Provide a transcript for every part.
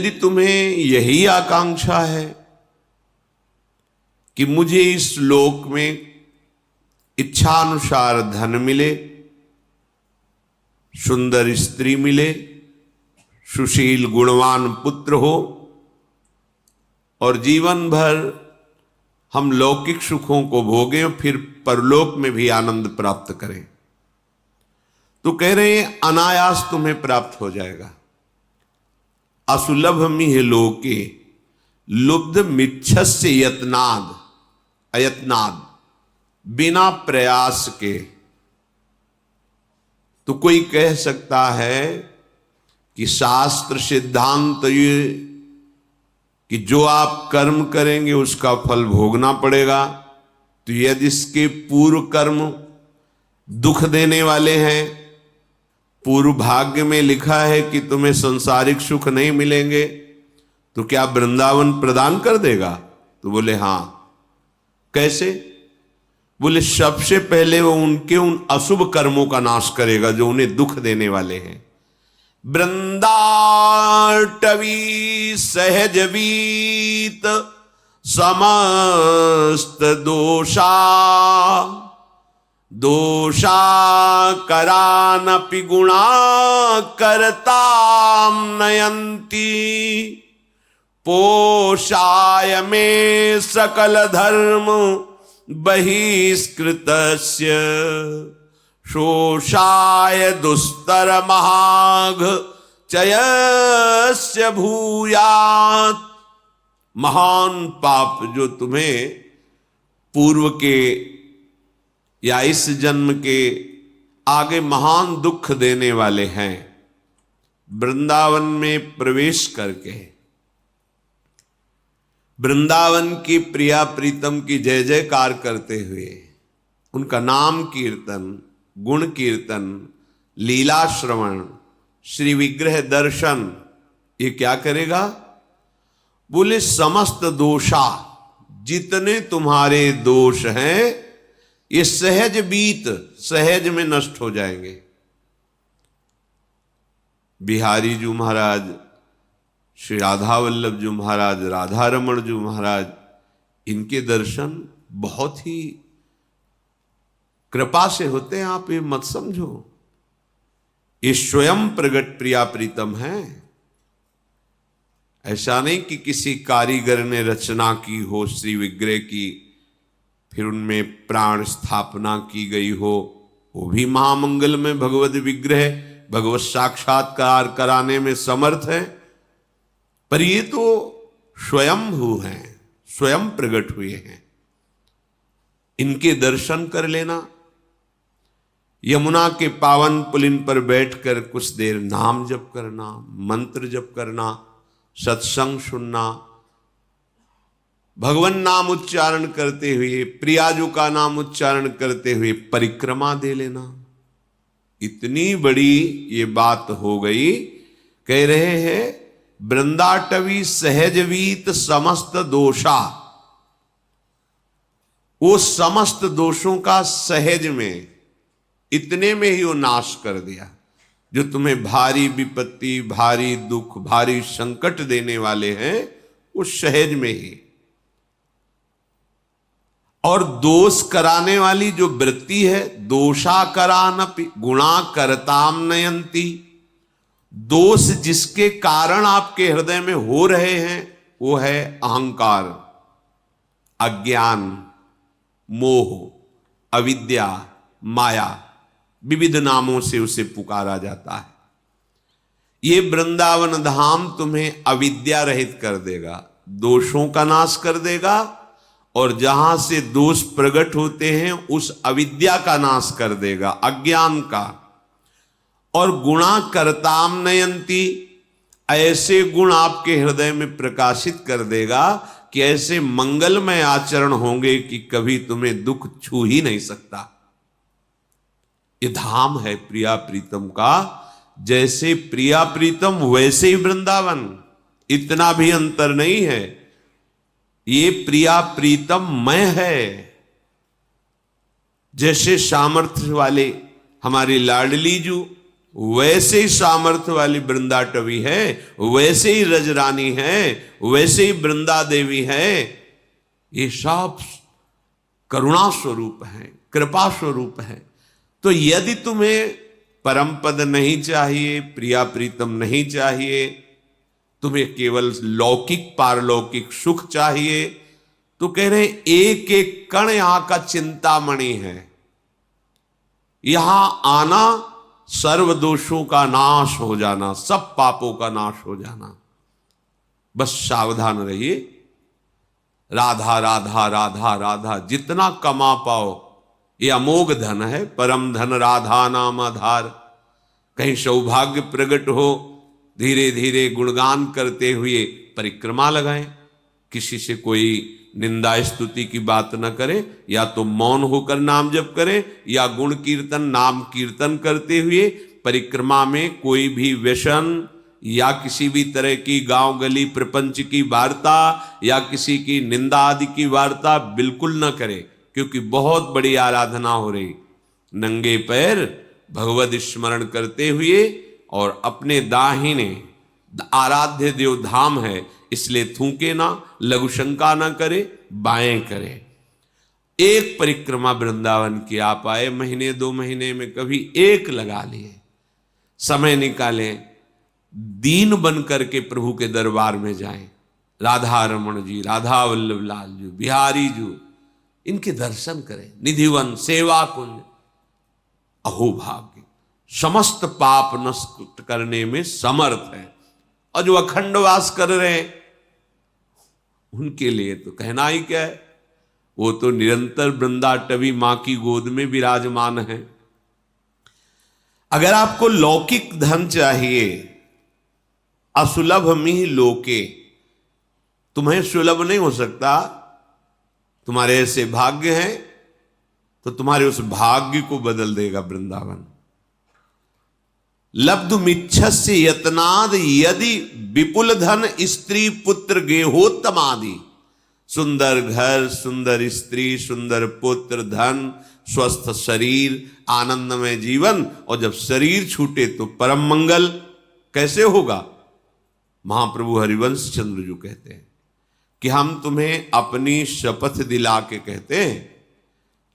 यदि तुम्हें यही आकांक्षा है कि मुझे इस लोक में इच्छानुसार धन मिले, सुंदर स्त्री मिले, सुशील गुणवान पुत्र हो और जीवन भर हम लौकिक सुखों को भोगें, फिर परलोक में भी आनंद प्राप्त करें, तो कह रहे हैं अनायास तुम्हें प्राप्त हो जाएगा। असुलभ मिह लोके लुब्ध मिच्छस्य यत्नाद, अयत्नाद, बिना प्रयास के। तो कोई कह सकता है कि शास्त्र सिद्धांत ये कि जो आप कर्म करेंगे उसका फल भोगना पड़ेगा, तो यदि इसके पूर्व कर्म दुख देने वाले हैं, पूर्व भाग्य में लिखा है कि तुम्हें संसारिक सुख नहीं मिलेंगे, तो क्या वृंदावन प्रदान कर देगा? तो बोले हां। कैसे? बोले सबसे पहले वो उनके उन अशुभ कर्मों का नाश करेगा जो उन्हें दुख देने वाले हैं। वृंदाटवी सहज वीत समस्त दोषा, दोषा करानपि गुणा करताम नयंती, पोषाय में सकल धर्म बहिष्कृतस्य, शोषाय दुस्तर महाघ चयस्य भूयात्। महान पाप जो तुम्हें पूर्व के या इस जन्म के आगे महान दुख देने वाले हैं, वृंदावन में प्रवेश करके वृंदावन की प्रिया प्रीतम की जय जयकार करते हुए उनका नाम कीर्तन, गुण कीर्तन, लीला श्रवण, श्री विग्रह दर्शन, ये क्या करेगा? बोले समस्त दोषा, जितने तुम्हारे दोष हैं ये सहज बीत, सहज में नष्ट हो जाएंगे। बिहारी जी महाराज, श्री राधा वल्लभ जी महाराज, राधा रमण जी महाराज, इनके दर्शन बहुत ही कृपा से होते हैं। आप ये मत समझो, ये स्वयं प्रगट प्रिया प्रीतम है। ऐसा नहीं कि किसी कारीगर ने रचना की हो श्री विग्रह की, फिर उनमें प्राण स्थापना की गई हो। वो भी महामंगल में भगवत विग्रह, भगवत साक्षात्कार कराने में समर्थ है, पर ये तो स्वयंभू हैं, स्वयं प्रकट हुए हैं। इनके दर्शन कर लेना, यमुना के पावन पुलिन पर बैठकर कुछ देर नाम जप करना, मंत्र जप करना, सत्संग सुनना, भगवान नाम उच्चारण करते हुए, प्रियाजू का नाम उच्चारण करते हुए परिक्रमा दे लेना। इतनी बड़ी ये बात हो गई। कह रहे हैं वृंदाटवी सहजवीत समस्त दोषा, वो समस्त दोषों का सहज में, इतने में ही वो नाश कर दिया। जो तुम्हें भारी विपत्ति, भारी दुख, भारी संकट देने वाले हैं, वो सहज में ही। और दोष कराने वाली जो वृत्ति है, दोषा करानपि गुणा करताम नयंती, दोष जिसके कारण आपके हृदय में हो रहे हैं वो है अहंकार, अज्ञान, मोह, अविद्या, माया, विविध नामों से उसे पुकारा जाता है। ये वृंदावन धाम तुम्हें अविद्या रहित कर देगा, दोषों का नाश कर देगा, और जहां से दोष प्रकट होते हैं उस अविद्या का नाश कर देगा, अज्ञान का। और गुणा करताम नयंती, ऐसे गुण आपके हृदय में प्रकाशित कर देगा कि ऐसे मंगलमय आचरण होंगे कि कभी तुम्हें दुख छू ही नहीं सकता। ये धाम है प्रिया प्रीतम का। जैसे प्रिया प्रीतम वैसे ही वृंदावन, इतना भी अंतर नहीं है। ये प्रिया प्रीतम मय है। जैसे सामर्थ्य वाले हमारी लाडली जू वैसे ही सामर्थ्य वाली वृंदाटवी है, वैसे ही रजरानी है, वैसे ही वृंदा देवी है। ये सब करुणा स्वरूप है, कृपा स्वरूप है। तो यदि तुम्हें परम पद नहीं चाहिए, प्रिया प्रीतम नहीं चाहिए, तुम्हें केवल लौकिक पारलौकिक सुख चाहिए, तो कह रहे एक एक कण यहां का चिंतामणि है। यहां आना सर्व दोषों का नाश हो जाना, सब पापों का नाश हो जाना। बस सावधान रहिए। राधा राधा राधा राधा जितना कमा पाओ ये अमोघ धन है, परम धन राधा नाम आधार। कहीं सौभाग्य प्रकट हो, धीरे धीरे गुणगान करते हुए परिक्रमा लगाएं। किसी से कोई निंदा स्तुति की बात न करे, या तो मौन होकर नाम जप करे, या गुण कीर्तन नाम कीर्तन करते हुए परिक्रमा में कोई भी व्यसन या किसी भी तरह की गांव गली प्रपंच की वार्ता या किसी की निंदा आदि की वार्ता बिल्कुल न करे, क्योंकि बहुत बड़ी आराधना हो रही। नंगे पैर भगवत स्मरण करते हुए, और अपने दाहिने आराध्य देव धाम है इसलिए थूके ना, लघु शंका ना करे, बाएं करे। एक परिक्रमा वृंदावन की आप आए, महीने 2 महीने में कभी एक लगा लिए, समय निकालें, दीन बन करके प्रभु के दरबार में जाएं। राधा रमण जी, राधा वल्लभ लाल जी, बिहारी जी, इनके दर्शन करें। निधिवन, सेवा कुंज, अहोभाग्य, समस्त पाप नष्ट करने में समर्थ है। और जो अखंड वास कर रहे हैं उनके लिए तो कहना ही क्या है, वो तो निरंतर वृंदाटवी मां की गोद में विराजमान है। अगर आपको लौकिक धन चाहिए, असुलभ मिह लोके, तुम्हें सुलभ नहीं हो सकता, तुम्हारे ऐसे भाग्य हैं, तो तुम्हारे उस भाग्य को बदल देगा वृंदावन। लब्धुमिच्छस्य यत्नाद यदि विपुल धन स्त्री पुत्र गेहोत्तमादि। सुंदर घर, सुंदर स्त्री, सुंदर पुत्र, धन, स्वस्थ शरीर, आनंदमय जीवन, और जब शरीर छूटे तो परम मंगल कैसे होगा। महाप्रभु हरिवंश चंद्र जी कहते हैं कि हम तुम्हें अपनी शपथ दिला के कहते हैं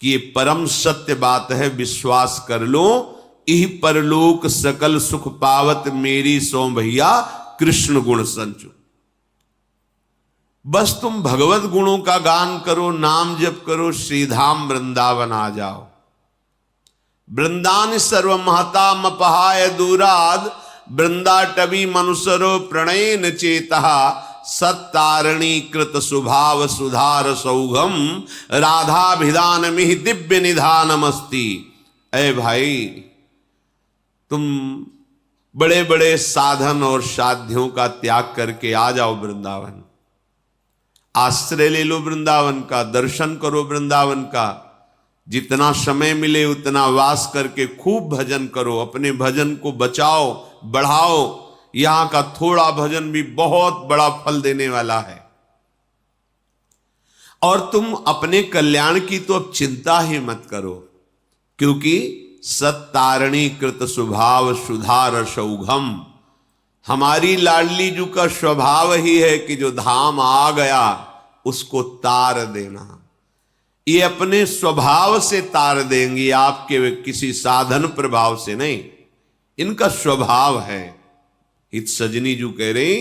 कि ये परम सत्य बात है, विश्वास कर लो। इह परलोक सकल सुख पावत मेरी सो भैया कृष्ण गुण संचु। बस तुम भगवत गुणों का गान करो, नाम जप करो, श्रीधाम वृंदावन आ जाओ। वृंदान सर्व महता मपहाय दूराद, वृंदाटवी मनुसरो प्रणयन चेता। सत्तारणी कृत सुभाव सुधार सौघम, राधाभिधान मिहि दिव्य निधानमस्ति। ऐ भाई, तुम बड़े बड़े साधन और साध्यों का त्याग करके आ जाओ वृंदावन। आश्रय ले लो वृंदावन का, दर्शन करो वृंदावन का। जितना समय मिले उतना वास करके खूब भजन करो, अपने भजन को बचाओ, बढ़ाओ। यहां का थोड़ा भजन भी बहुत बड़ा फल देने वाला है। और तुम अपने कल्याण की तो अब चिंता ही मत करो, क्योंकि सत्तारणी कृत स्वभाव सुधार सौघम। हमारी लाडली जू का स्वभाव ही है कि जो धाम आ गया उसको तार देना। ये अपने स्वभाव से तार देंगी, आपके किसी साधन प्रभाव से नहीं, इनका स्वभाव है। इत सजनी जू कह रही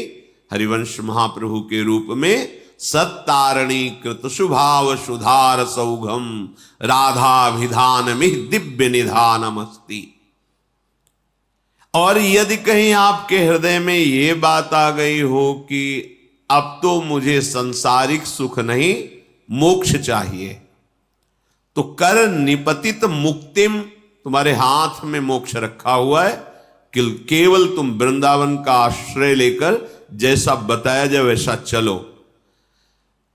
हरिवंश महाप्रभु के रूप में, सत्तारणी कृत सुभाव सुधार सौघम, राधाभिधान मिह दिव्य निधानमस्ति। और यदि कहीं आपके हृदय में ये बात आ गई हो कि अब तो मुझे सांसारिक सुख नहीं, मोक्ष चाहिए, तो कर निपतित मुक्तिम, तुम्हारे हाथ में मोक्ष रखा हुआ है। केवल तुम वृंदावन का आश्रय लेकर जैसा बताया जाए वैसा चलो।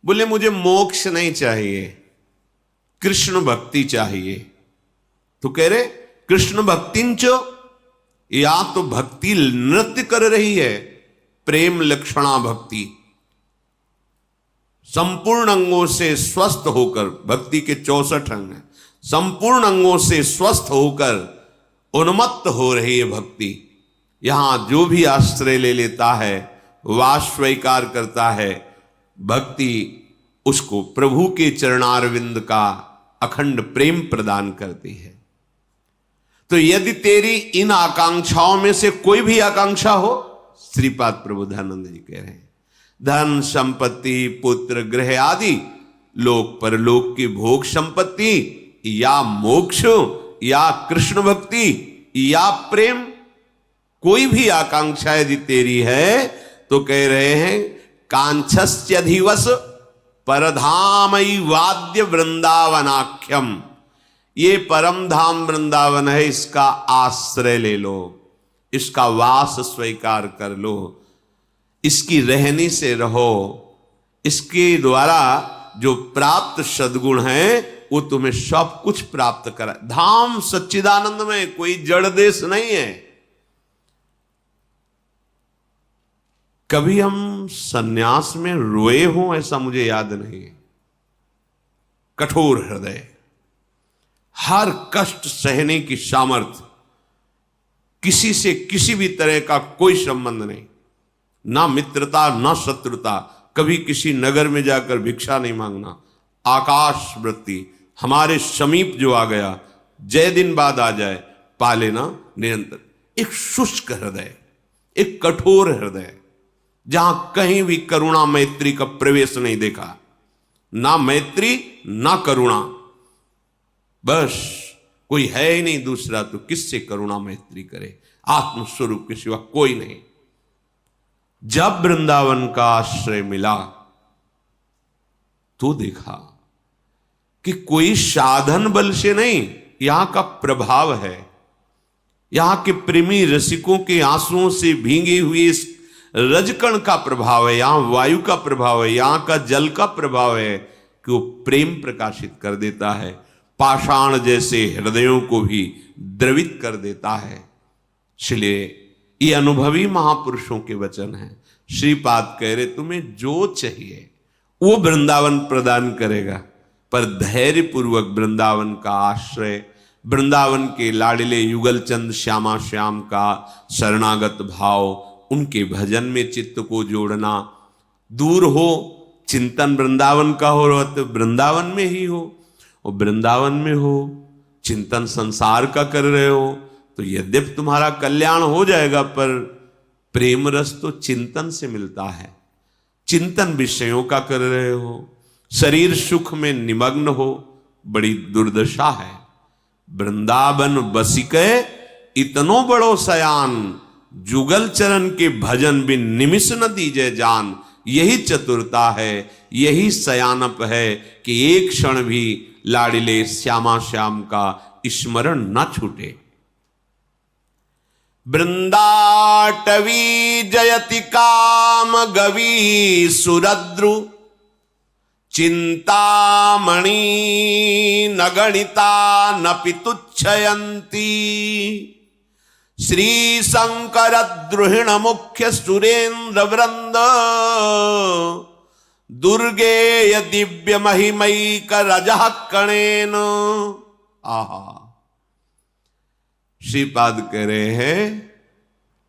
बोले मुझे मोक्ष नहीं चाहिए, कृष्ण भक्ति चाहिए। तो कह रहे कृष्ण भक्तिंच, या तो भक्ति नृत्य कर रही है, प्रेम लक्षणा भक्ति, संपूर्ण अंगों से स्वस्थ होकर, भक्ति के 64 अंग हैं, संपूर्ण अंगों से स्वस्थ होकर उन्मत्त हो रही है भक्ति। यहां जो भी आश्रय ले लेता है, वास स्वीकार करता है, भक्ति उसको प्रभु के चरणारविंद का अखंड प्रेम प्रदान करती है। तो यदि तेरी इन आकांक्षाओं में से कोई भी आकांक्षा हो, श्रीपाद प्रबोधानंद जी कह रहे हैं, धन संपत्ति पुत्र गृह आदि लोक परलोक की भोग संपत्ति या मोक्ष या कृष्ण भक्ति या प्रेम, कोई भी आकांक्षा यदि तेरी है तो कह रहे हैं कांक्षस्यधिवस परधामई वाद्य वृंदावनाख्यम, ये परम धाम वृंदावन है, इसका आश्रय ले लो, इसका वास स्वीकार कर लो, इसकी रहनी से रहो, इसके द्वारा जो प्राप्त सद्गुण है वो तुम्हें सब कुछ प्राप्त करा। धाम सच्चिदानंद में कोई जड़ देश नहीं है। कभी हम सन्यास में रोए हों ऐसा मुझे याद नहीं है। कठोर हृदय, हर कष्ट सहने की सामर्थ्य, किसी से किसी भी तरह का कोई संबंध नहीं, ना मित्रता ना शत्रुता, कभी किसी नगर में जाकर भिक्षा नहीं मांगना, आकाश वृत्ति, हमारे समीप जो आ गया जय दिन बाद आ जाए पा लेना निरंतर। एक शुष्क हृदय, एक कठोर हृदय, जहां कहीं भी करुणा मैत्री का प्रवेश नहीं देखा, ना मैत्री ना करुणा, बस कोई है ही नहीं दूसरा तो किससे करुणा मैत्री करे, आत्मस्वरूप के सिवा कोई नहीं। जब वृंदावन का आश्रय मिला तो देखा कि कोई साधन बल से नहीं, यहां का प्रभाव है, यहां के प्रेमी रसिकों के आंसुओं से भींगे हुए इस रजकण का प्रभाव है, यहां वायु का प्रभाव है, यहां का जल का प्रभाव है कि वो प्रेम प्रकाशित कर देता है, पाषाण जैसे हृदयों को भी द्रवित कर देता है। इसलिए ये अनुभवी महापुरुषों के वचन हैं। श्रीपाद कह रहे तुम्हें जो चाहिए वो वृंदावन प्रदान करेगा, पर धैर्य पूर्वक वृंदावन का आश्रय, वृंदावन के लाडले युगल चंद श्यामा श्याम का शरणागत भाव, उनके भजन में चित्त को जोड़ना, दूर हो चिंतन वृंदावन का हो तो वृंदावन में ही हो, और वृंदावन में हो चिंतन संसार का कर रहे हो तो यद्यपि तुम्हारा कल्याण हो जाएगा, पर प्रेम रस तो चिंतन से मिलता है। चिंतन विषयों का कर रहे हो, शरीर सुख में निमग्न हो, बड़ी दुर्दशा है। वृंदावन बसिके इतनो बड़ो सयान, जुगल चरण के भजन बिन निमिष न दीजे जान। यही चतुरता है, यही सयानप है कि एक क्षण भी लाडिले श्यामा श्याम का स्मरण न छूटे। वृंदाटवी जयति काम गवी सुरद्रु, चिंतामणि न गणिता न पितुच्छयंती। श्री शंकर द्रुहिण मुख्य सुरेंद्र वृंद, दुर्गेय दिव्य महिमैक रजः कणेन। आहा, श्रीपाद कह रहे हैं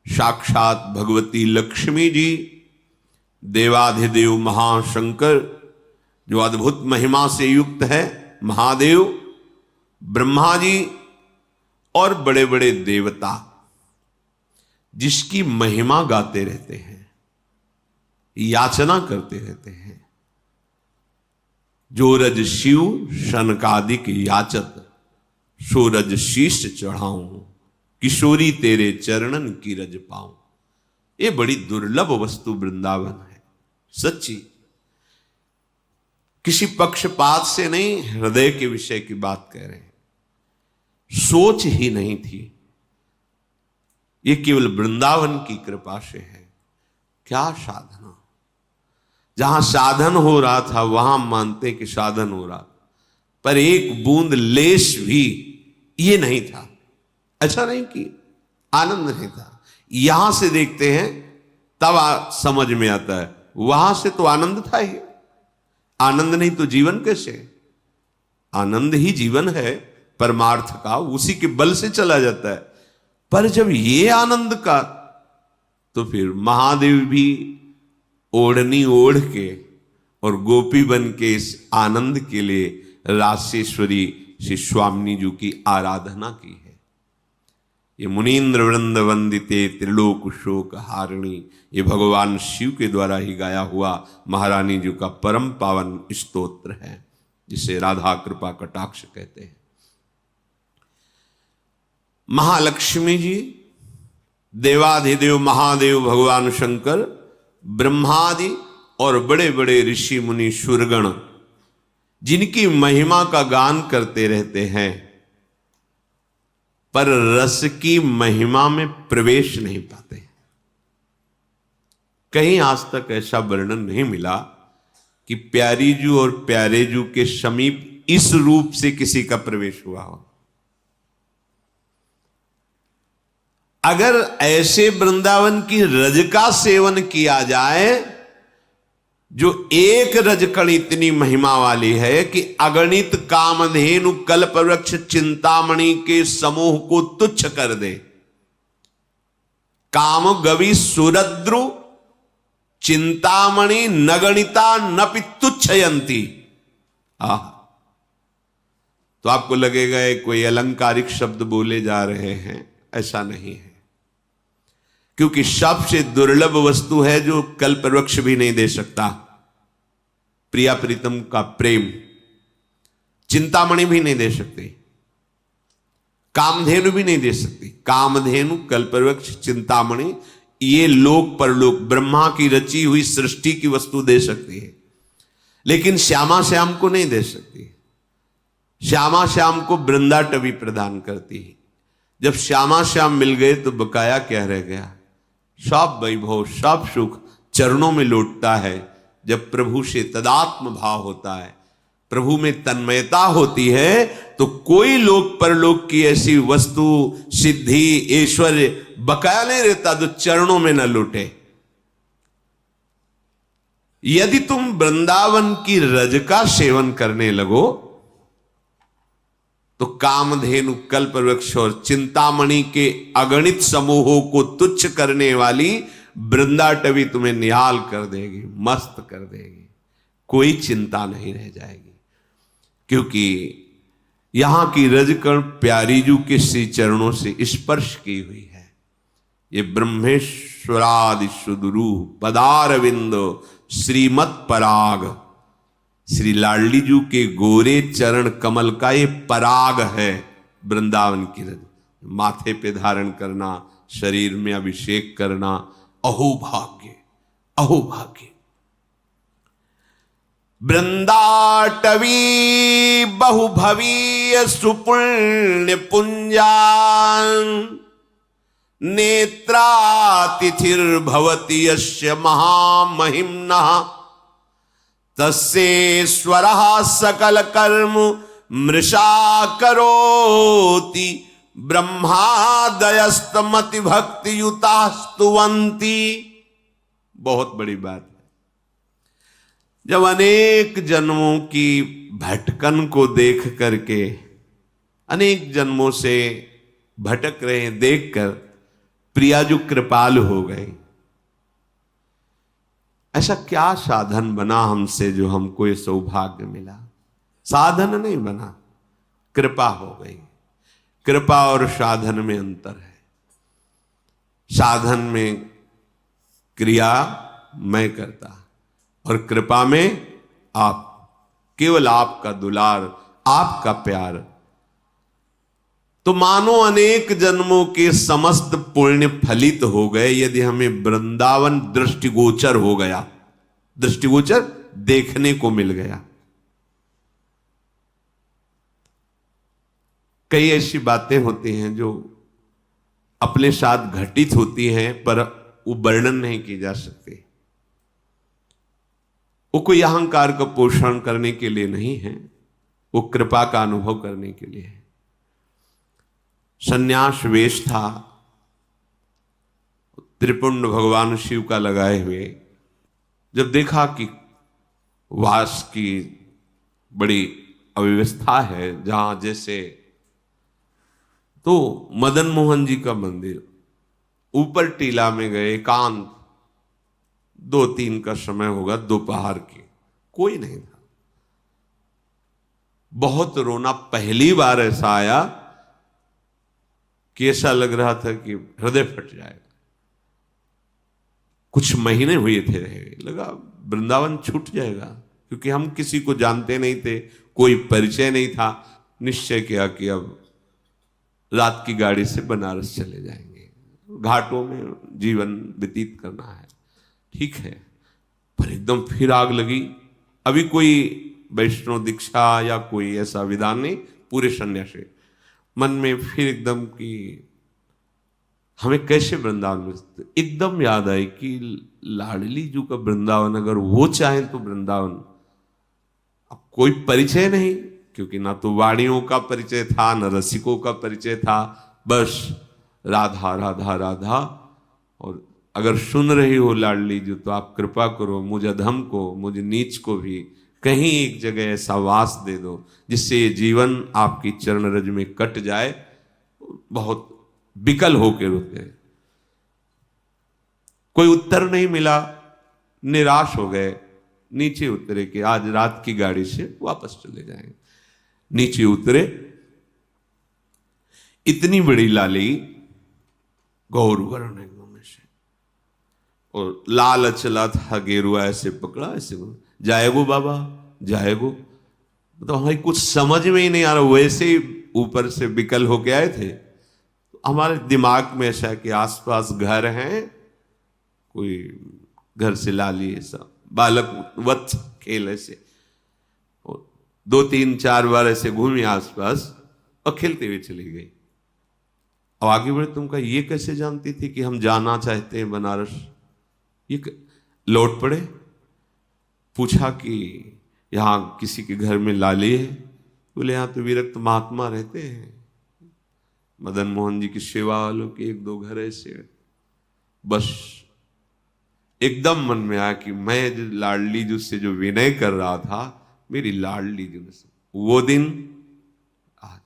साक्षात भगवती लक्ष्मी जी, देवाधिदेव महाशंकर जो अद्भुत महिमा से युक्त है, महादेव, ब्रह्मा जी और बड़े बड़े देवता जिसकी महिमा गाते रहते हैं, याचना करते रहते हैं। जो रज शिव शनकादिक याचत, सूरज शीश चढ़ाऊं, किशोरी तेरे चरणन की रज पाऊं। ये बड़ी दुर्लभ वस्तु वृंदावन है, सच्ची। किसी पक्षपात से नहीं, हृदय के विषय की बात कह रहे हैं। सोच ही नहीं थी, ये केवल वृंदावन की कृपा से है। क्या साधना, जहां साधन हो रहा था वहां मानते कि साधन हो रहा, पर एक बूंद लेश भी ये नहीं था। ऐसा नहीं कि आनंद नहीं था। यहां से देखते हैं तब समझ में आता है, वहां से तो आनंद था ही। आनंद नहीं तो जीवन कैसे? आनंद ही जीवन है परमार्थ का, उसी के बल से चला जाता है। पर जब ये आनंद का, तो फिर महादेव भी ओढ़नी ओढ़ के और गोपी बन के इस आनंद के लिए रासेश्वरी श्री स्वामिनी जी की आराधना की है। ये मुनीन्द्र वृंद वंदिते त्रिलोक शोक हारिणी, ये भगवान शिव के द्वारा ही गाया हुआ महारानी जी का परम पावन स्तोत्र है, जिसे राधा कृपा कटाक्ष कहते हैं। महालक्ष्मी जी, देवाधिदेव महादेव भगवान शंकर, ब्रह्मादि और बड़े बड़े ऋषि मुनि सुरगण जिनकी महिमा का गान करते रहते हैं, पर रस की महिमा में प्रवेश नहीं पाते। कहीं आज तक ऐसा वर्णन नहीं मिला कि प्यारी जू और प्यारे जू के समीप इस रूप से किसी का प्रवेश हुआ हो। अगर ऐसे वृंदावन की रज का सेवन किया जाए, जो एक रजकण इतनी महिमा वाली है कि अगणित कामधेनु कल्प वृक्ष चिंतामणि के समूह को तुच्छ कर दे। काम गवि सुरद्रु चिंतामणि नगणिता नपि तुच्छयंती। तो आपको लगेगा कोई अलंकारिक शब्द बोले जा रहे हैं, ऐसा नहीं है, क्योंकि सबसे दुर्लभ वस्तु है जो कल्पवृक्ष भी नहीं दे सकता। प्रिया प्रीतम का प्रेम चिंतामणि भी नहीं दे सकती, कामधेनु भी नहीं दे सकती। कामधेनु, कल्पवृक्ष, चिंतामणि ये लोक परलोक ब्रह्मा की रची हुई सृष्टि की वस्तु दे सकती है, लेकिन श्यामा श्याम को नहीं दे सकती। श्यामा श्याम को वृंदाटवी प्रदान करती है। जब श्यामा श्याम मिल गए तो बकाया क्या रह गया? सब वैभव, सब सुख चरणों में लौटता है। जब प्रभु से तदात्म भाव होता है, प्रभु में तन्मयता होती है, तो कोई लोक परलोक की ऐसी वस्तु, सिद्धि, ऐश्वर्य बकाया नहीं रहता जो चरणों में न लौटे। यदि तुम वृंदावन की रज का सेवन करने लगो तो कामधेनु, कल्पवृक्ष और चिंतामणि के अगणित समूहों को तुच्छ करने वाली वृंदाटवी तुम्हें निहाल कर देगी, मस्त कर देगी। कोई चिंता नहीं रह जाएगी, क्योंकि यहां की रजकण प्यारीजू के श्री चरणों से स्पर्श की हुई है। ये ब्रह्मेश्वरादि सुदुरूह पदारविंदो श्रीमत पराग, श्री लाडली जू के गोरे चरण कमल का ये पराग है। वृंदावन की रज माथे पे धारण करना, शरीर में अभिषेक करना, अहोभाग्य, अहोभाग्य। वृंदाटवी बहुभवीय सुपुण्य पुंजान नेत्रातिथिर्भवति यस्य महामहिम्नः तस्येश्वरः सकल कर्म मृषा करोति ब्रह्मादयस्तमति भक्ति युता स्तुवंती। बहुत बड़ी बात है। जब अनेक जन्मों की भटकन को देख करके, अनेक जन्मों से भटक रहे देखकर प्रियाजू कृपालु हो गए। ऐसा क्या साधन बना हमसे जो हमको ये सौभाग्य मिला? साधन नहीं बना, कृपा हो गई। कृपा और साधन में अंतर है। साधन में क्रिया मैं करता और कृपा में आप, केवल आपका दुलार, आपका प्यार। तो मानो अनेक जन्मों के समस्त पुण्य फलित हो गए यदि हमें वृंदावन दृष्टिगोचर हो गया, दृष्टिगोचर देखने को मिल गया। कई ऐसी बातें होती हैं जो अपने साथ घटित होती हैं, पर वो वर्णन नहीं की जा सकती। वो कोई अहंकार का पोषण करने के लिए नहीं है, वो कृपा का अनुभव करने के लिए है। सन्यास वेश था, त्रिपुंड भगवान शिव का लगाए हुए। जब देखा कि वास की बड़ी अव्यवस्था है, जहां जैसे तो मदन मोहन जी का मंदिर, ऊपर टीला में गए, एकांत, 2-3 का समय होगा, दोपहर के, कोई नहीं था। बहुत रोना, पहली बार ऐसा आया कि ऐसा लग रहा था कि हृदय फट जाएगा। कुछ महीने हुए थे रहे, लगा वृंदावन छूट जाएगा, क्योंकि हम किसी को जानते नहीं थे, कोई परिचय नहीं था। निश्चय किया कि अब रात की गाड़ी से बनारस चले जाएंगे, घाटों में जीवन व्यतीत करना है, ठीक है। पर एकदम फिर आग लगी। अभी कोई वैष्णव दीक्षा या कोई ऐसा विधान नहीं, पूरे सन्यासी मन में फिर एकदम कि हमें कैसे वृंदावन में, एकदम याद आई कि लाडली जी का वृंदावन, अगर वो चाहें तो वृंदावन। अब कोई परिचय नहीं, क्योंकि ना तो वाणियों का परिचय था, न रसिकों का परिचय था, बस राधा राधा राधा। और अगर सुन रही हो लाडली जी, तो आप कृपा करो, मुझ अधम को, मुझ नीच को भी कहीं एक जगह ऐसा वास दे दो जिससे ये जीवन आपकी चरण रज में कट जाए। बहुत विकल होकर रुके, कोई उत्तर नहीं मिला, निराश हो गए, नीचे उतरे कि आज रात की गाड़ी से वापस चले जाएंगे। नीचे उतरे, इतनी बड़ी लाली, गौर वर्ण एकदम से, और लाल चला था, गेरुआ ऐसे पकड़ा, ऐसे जाएगो बाबा जाएगो। तो हमें कुछ समझ में ही नहीं आ रहा, वैसे ही ऊपर से विकल होके आए थे। हमारे दिमाग में ऐसा है कि आसपास घर हैं, कोई घर से लाली ऐसा बालक वत्स खेल ऐसे, और 2-3-4 बार ऐसे घूमी आसपास और खेलते हुए चली गई। अब आगे बढ़े, तुम कहा ये कैसे जानती थी कि हम जाना चाहते हैं बनारस? ये लौट पड़े, पूछा कि यहां किसी के घर में लाली है? बोले यहां तो विरक्त महात्मा रहते हैं, मदन मोहन जी की सेवा वालों के 1-2 घर ऐसे। बस एकदम मन में आया कि मैं जो लाडली जी से जो विनय कर रहा था, मेरी लाडली जी से वो दिन आज।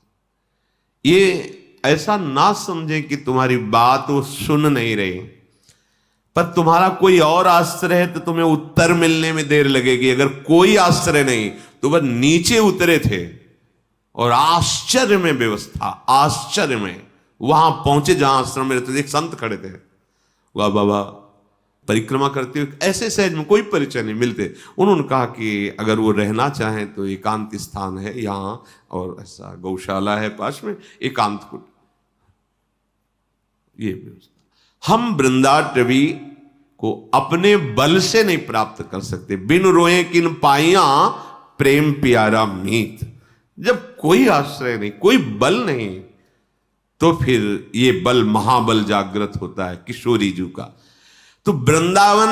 ये ऐसा ना समझे कि तुम्हारी बात वो सुन नहीं रही, पर तुम्हारा कोई और आश्रय है तो तुम्हें उत्तर मिलने में देर लगेगी। अगर कोई आश्रय नहीं तो वह नीचे उतरे थे और आश्चर्य में व्यवस्था, आश्चर्य में वहां पहुंचे जहां आश्रम में रहते। एक संत खड़े थे, वाह बाबा परिक्रमा करते हुए, ऐसे सहज में कोई परिचय नहीं मिलते। उन्होंने कहा कि अगर वो रहना चाहें तो एकांत स्थान है यहाँ, और ऐसा गौशाला है पास में, एकांत कुट, ये व्यवस्था। हम वृंदाटवी को अपने बल से नहीं प्राप्त कर सकते। बिन रोए किन पाइया प्रेम प्यारा मीत। जब कोई आश्रय नहीं, कोई बल नहीं, तो फिर ये बल महाबल जागृत होता है किशोरी जी का। तो वृंदावन,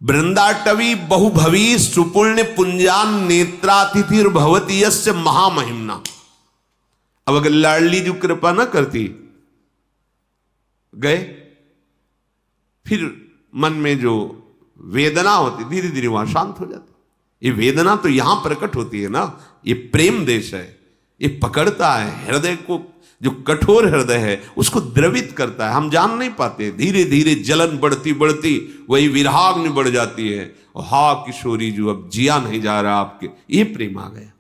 वृंदाटवी बहुभवी सुपुण्य पुंजान नेत्रातिथिर भवती यस्य महामहिमना। अब अगर लाडली जी कृपा ना करती, गए, फिर मन में जो वेदना होती धीरे धीरे वहां शांत हो जाती। ये वेदना तो यहां प्रकट होती है ना, ये प्रेम देश है, ये पकड़ता है हृदय को, जो कठोर हृदय है उसको द्रवित करता है। हम जान नहीं पाते, धीरे धीरे जलन बढ़ती बढ़ती वही विराग में बढ़ जाती है। और हा किशोरी जो अब जिया नहीं जा रहा आपके, ये प्रेम आ गया।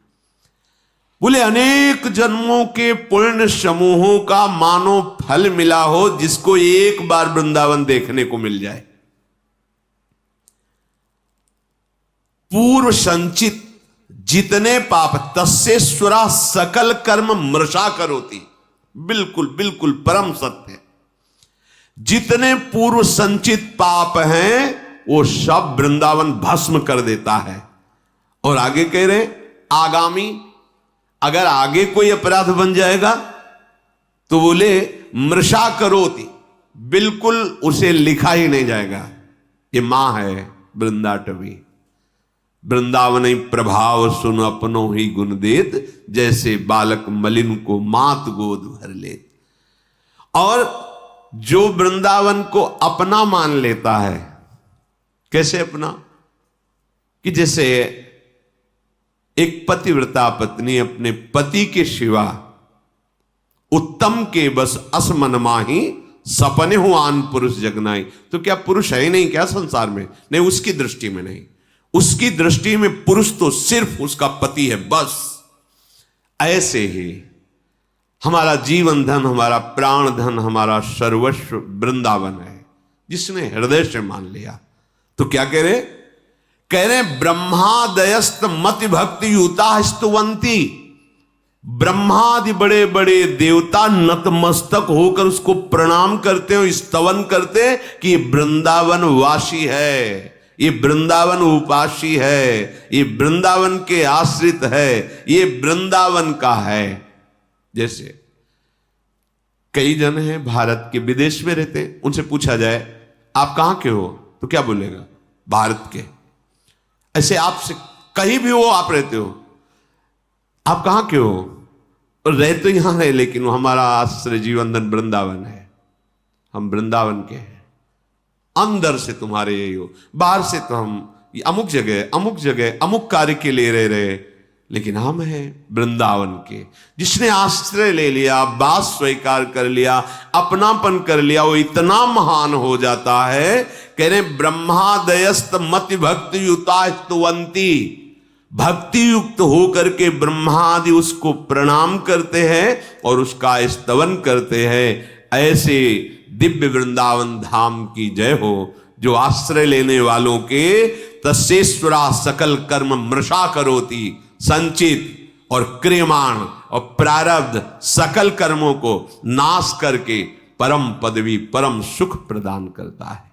बोले अनेक जन्मों के पुण्य समूहों का मानो फल मिला हो, जिसको एक बार वृंदावन देखने को मिल जाए। पूर्व संचित जितने पाप तस्सेश्वरा सकल कर्म मृषा करोति। बिल्कुल बिल्कुल परम सत्य। जितने पूर्व संचित पाप हैं वो सब वृंदावन भस्म कर देता है। और आगे कह रहे आगामी, अगर आगे कोई अपराध बन जाएगा तो बोले मृषा करोति, बिल्कुल उसे लिखा ही नहीं जाएगा। ये मां है वृंदाटवी। वृंदावनी प्रभाव सुन अपनो ही गुण देत, जैसे बालक मलिन को मात गोद भर लेत। और जो वृंदावन को अपना मान लेता है, कैसे अपना? कि जैसे एक पतिव्रता पत्नी अपने पति के सिवा उत्तम के बस असमन माही, सपने हो आन पुरुष जगनाई। तो क्या पुरुष है ही नहीं क्या संसार में? नहीं, उसकी दृष्टि में नहीं। उसकी दृष्टि में पुरुष तो सिर्फ उसका पति है, बस। ऐसे ही हमारा जीवन धन, हमारा प्राण धन, हमारा सर्वस्व वृंदावन है, जिसने हृदय से मान लिया। तो क्या कह रहे ब्रह्मादयस्त मति भक्ति युता स्तुवंती। ब्रह्मादि बड़े बड़े देवता नतमस्तक होकर उसको प्रणाम करते हो, स्तवन करते कि ये वृंदावन वासी है, ये वृंदावन उपासी है, ये वृंदावन के आश्रित है, ये वृंदावन का है। जैसे कई जन हैं भारत के, विदेश में रहते हैं, उनसे पूछा जाए आप कहां के हो, तो क्या बोलेगा? भारत के। ऐसे आपसे कहीं भी हो, आप रहते हो, आप कहां के हो? और रह तो यहां है, लेकिन हमारा आश्रय जीवन धन वृंदावन है, हम वृंदावन के हैं। अंदर से तुम्हारे यही हो, बाहर से तो हम अमुक जगह अमुक कार्य के लिए रह रहे, लेकिन हम हैं वृंदावन के। जिसने आश्रय ले लिया, बात स्वीकार कर लिया, अपनापन कर लिया, वो इतना महान हो जाता है। कह रहे ब्रह्मादयस्त मति भक्ति युता स्तुवंती। भक्ति युक्त होकर के ब्रह्मादि उसको प्रणाम करते हैं और उसका स्तवन करते हैं। ऐसे दिव्य वृंदावन धाम की जय हो, जो आश्रय लेने वालों के तस्येश्वरा सकल कर्म मृषा करोति। संचित और क्रियमाण और प्रारब्ध सकल कर्मों को नाश करके परम पदवी, परम सुख प्रदान करता है।